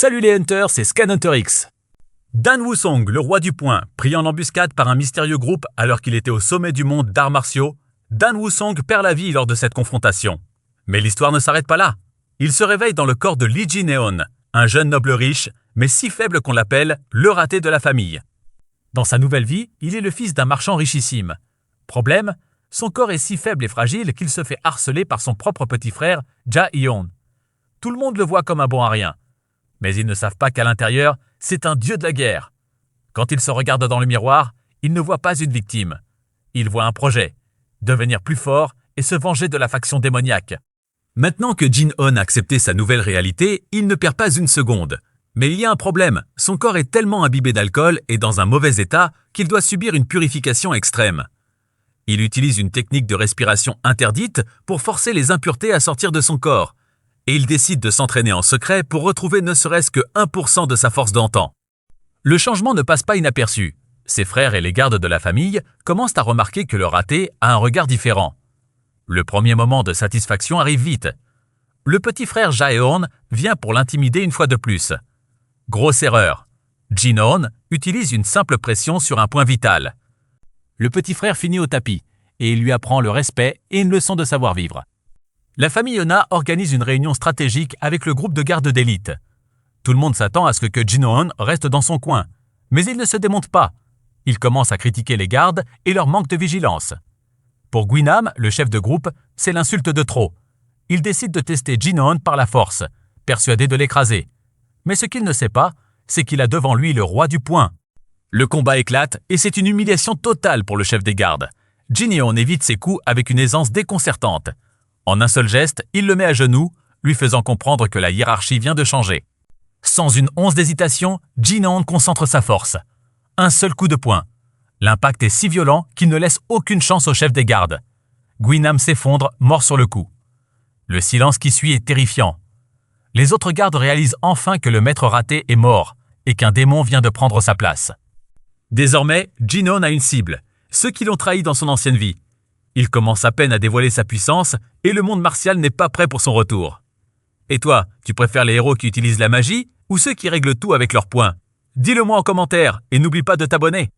Salut les hunters, c'est ScanHunterX. Dan Wusong, le roi du poing, pris en embuscade par un mystérieux groupe alors qu'il était au sommet du monde d'arts martiaux, Dan Wusong perd la vie lors de cette confrontation. Mais l'histoire ne s'arrête pas là. Il se réveille dans le corps de Lee Ji-neon, un jeune noble riche, mais si faible qu'on l'appelle le raté de la famille. Dans sa nouvelle vie, il est le fils d'un marchand richissime. Problème, son corps est si faible et fragile qu'il se fait harceler par son propre petit frère, Ja-yeon. Tout le monde le voit comme un bon à rien. Mais ils ne savent pas qu'à l'intérieur, c'est un dieu de la guerre. Quand il se regarde dans le miroir, il ne voit pas une victime. Il voit un projet, devenir plus fort et se venger de la faction démoniaque. Maintenant que Jin-on a accepté sa nouvelle réalité, il ne perd pas une seconde. Mais il y a un problème, son corps est tellement imbibé d'alcool et dans un mauvais état qu'il doit subir une purification extrême. Il utilise une technique de respiration interdite pour forcer les impuretés à sortir de son corps. Et il décide de s'entraîner en secret pour retrouver ne serait-ce que 1% de sa force d'antan. Le changement ne passe pas inaperçu. Ses frères et les gardes de la famille commencent à remarquer que le raté a un regard différent. Le premier moment de satisfaction arrive vite. Le petit frère Ja-yeon vient pour l'intimider une fois de plus. Grosse erreur. Jin-on utilise une simple pression sur un point vital. Le petit frère finit au tapis et il lui apprend le respect et une leçon de savoir-vivre. La famille Yona organise une réunion stratégique avec le groupe de garde d'élite. Tout le monde s'attend à ce que Jin-on reste dans son coin, mais il ne se démonte pas. Il commence à critiquer les gardes et leur manque de vigilance. Pour Guinam, le chef de groupe, c'est l'insulte de trop. Il décide de tester Jin-on par la force, persuadé de l'écraser. Mais ce qu'il ne sait pas, c'est qu'il a devant lui le roi du poing. Le combat éclate et c'est une humiliation totale pour le chef des gardes. Jin-on évite ses coups avec une aisance déconcertante. En un seul geste, il le met à genoux, lui faisant comprendre que la hiérarchie vient de changer. Sans une once d'hésitation, Jin-on concentre sa force. Un seul coup de poing. L'impact est si violent qu'il ne laisse aucune chance au chef des gardes. Guinam s'effondre, mort sur le coup. Le silence qui suit est terrifiant. Les autres gardes réalisent enfin que le maître raté est mort et qu'un démon vient de prendre sa place. Désormais, Jin-on a une cible, ceux qui l'ont trahi dans son ancienne vie. Il commence à peine à dévoiler sa puissance et le monde martial n'est pas prêt pour son retour. Et toi, tu préfères les héros qui utilisent la magie ou ceux qui règlent tout avec leurs poings? Dis-le moi en commentaire et n'oublie pas de t'abonner.